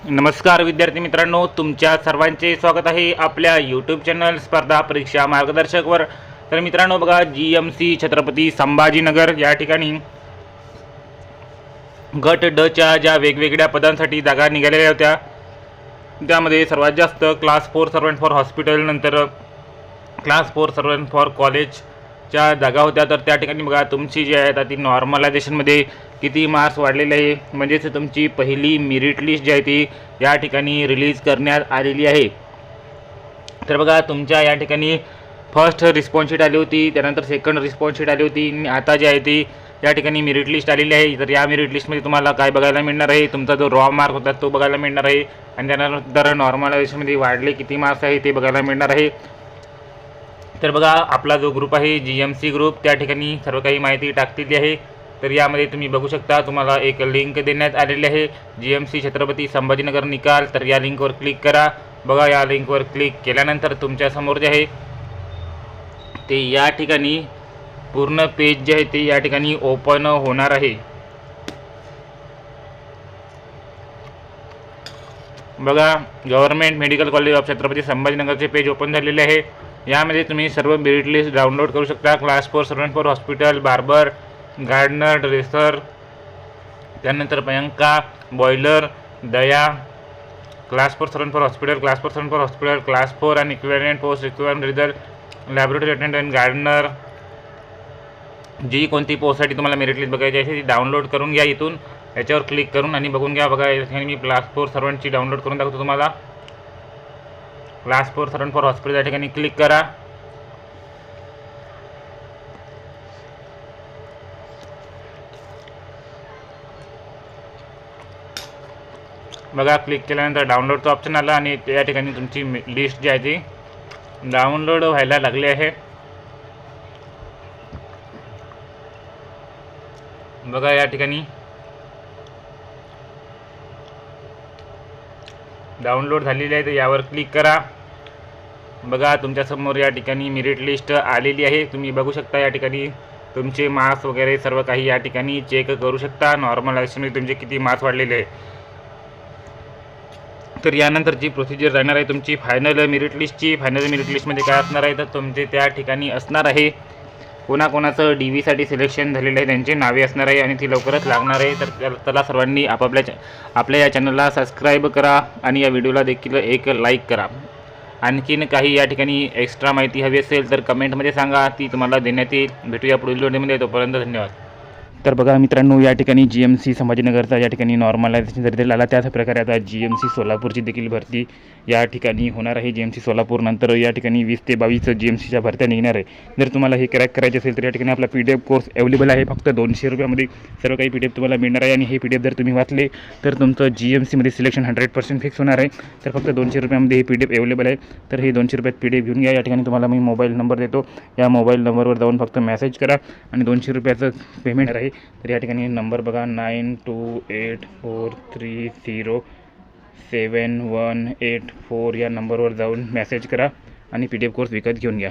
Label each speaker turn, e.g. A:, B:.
A: नमस्कार विद्यार्थी मित्रांनो, तुमच्या सर्वांचे स्वागत आहे आपल्या यूट्यूब चॅनल स्पर्धा परीक्षा मार्गदर्शकवर। तर मित्रांनो बघा, GMC छत्रपती संभाजीनगर या ठिकाणी गट ड च्या ज्या वेगवेगळ्या पदांसाठी जागा निघालेल्या होत्या त्यामध्ये सर्वात जास्त क्लास 4 सर्वंट फॉर हॉस्पिटल, नंतर क्लास 4 सर्वंट फॉर कॉलेजच्या जागा होत्या। तर त्या ठिकाणी बघा, तुमची जी आहे ती नॉर्मलायझेशनमध्ये किती मार्क्स वाढलेले आहे, म्हणजेच तुमची पहिली मेरिट लिस्ट जी आहे ती या ठिकाणी रिलीज करण्यात आलेली आहे। तर बघा, तुमच्या या ठिकाणी फर्स्ट रिस्पॉन्स शीट आली होती, त्यानंतर सेकंड रिस्पॉन्स शीट आली होती आणि आता जी आहे ती या ठिकाणी मेरिट लिस्ट आलेली आहे। तर या मेरिट लिस्टमध्ये तुम्हाला काय बघायला मिळणार आहे, तुमचा जो रॉ मार्क होता तो बघायला मिळणार आहे आणि त्यानंतर नॉर्मलायझेशनमध्ये वाढले किती मार्क्स आहे ते बघायला मिळणार आहे। तर बघा, आपला जो ग्रुप आहे GMC ग्रुप, त्या ठिकाणी सर्व काही माहिती टाकलेली आहे। तर यामध्ये तुम्ही बघू शकता, तुम्हाला एक लिंक देण्यात आलेली आहे, GMC छत्रपती संभाजीनगर निकाल। तर या लिंकवर क्लिक करा। बघा, या लिंकवर क्लिक केल्यानंतर तुमच्यासमोर जे आहे ते या ठिकाणी पूर्ण पेज जे आहे ते या ठिकाणी ओपन होणार आहे। बघा, government medical college of Chhatrapati संभाजीनगरचे पेज ओपन झालेले आहे। यामध्ये तुम्ही सर्व मेरिट लिस्ट डाउनलोड करू शकता। Class 4 servant for hospital, barber, gardener, dresser, त्यानंतर प्रियंका, बॉयलर, दया, class 4 servant for hospital, class 4 servant for hospital, class 4 आणि equivalent post equivalent result, laboratory attendant, gardener, जी कोणती पोस्टसाठी तुम्हाला मेरिट लिस्ट बघायची आहे ती डाउनलोड करून घ्या। इथून याच्यावर क्लिक करून आणि बघून घ्या। बघा, या ठिकाणी मी क्लास 4 सर्वंटची डाउनलोड करून दाखवतो तुम्हाला। क्लास 4 सर्वंट फॉर हॉस्पिटल या ठिकाणी क्लिक करा। बघा, क्लिक केल्यानंतर डाउनलोडचं ऑप्शन आला आणि या ठिकाणी तुमची लिस्ट जी आहे ती डाउनलोड व्हायला लागली आहे। बघा, या ठिकाणी डाउनलोड झालेली आहे, तर यावर क्लिक करा। बघा, तुमच्यासमोर या ठिकाणी मेरिट लिस्ट आलेली आहे। तुम्ही बघू शकता, या ठिकाणी तुमचे मार्क्स वगैरे सर्व काही या ठिकाणी चेक करू शकता। नॉर्मलायझेशनमध्ये तुमचे किती मार्क्स वाढलेले आहे। तर यानंतरची प्रोसिजर राहणार आहे तुमची फायनल मेरिट लिस्टची। फायनल मेरिट लिस्टमध्ये काय असणार आहे, तर तुमचे त्या ठिकाणी असणार आहे कोणाकोणाचं DVसाठी सिलेक्शन झालेलं आहे त्यांची नावे असणार आहे आणि ती लवकरच लागणार आहे। तर त्याला सर्वांनी आपल्या या चॅनलला सबस्क्राईब करा आणि या व्हिडिओला देखील एक लाईक करा। आणखीन काही या ठिकाणी एक्स्ट्रा माहिती हवी असेल तर कमेंटमध्ये सांगा, ती तुम्हाला देण्यात येईल। भेटूया पुढील व्हिडिओमध्ये, तोपर्यंत धन्यवाद। तर बघा मित्रांनो, या ठिकाणी GMC संभाजीनगरचा या ठिकाणी नॉर्मलायझेशन रिझल्ट आला, त्याच प्रकारे आता GMC सोलापूरची देखील भरती या ठिकाणी होणार आहे। GMC सोलापूर नंतर या ठिकाणी 20 ते 22 GMCच्या भरत्या निघणार आहे। जर तुम्हाला हे क्रॅक करायचे असेल तर या ठिकाणी आपला PDF कोर्स अवेलेबल आहे। फक्त 200 रुपयामध्ये सर्व काही PDF तुम्हाला मिळणार आहे आणि हे PDF जर तुम्ही वाचले तर तुमचं GMCमध्ये सिलेक्शन 100% फिक्स होणार आहे। तर फक्त 200 रुपयामध्ये हे PDF अवेलेबल आहे। तर हे 200 रुपयात PDF घेऊन घ्या। या ठिकाणी तुम्हाला मी मोबाईल नंबर देतो, या मोबाईल नंबरवर जाऊन फक्त मेसेज करा आणि 200 रुपयाचं पेमेंट आहे। तर या ठिकाणी नंबर बघा, 9284307184 या नंबरवर जाऊन मेसेज करा आणि PDF कोर्स विकत घेऊन घ्या।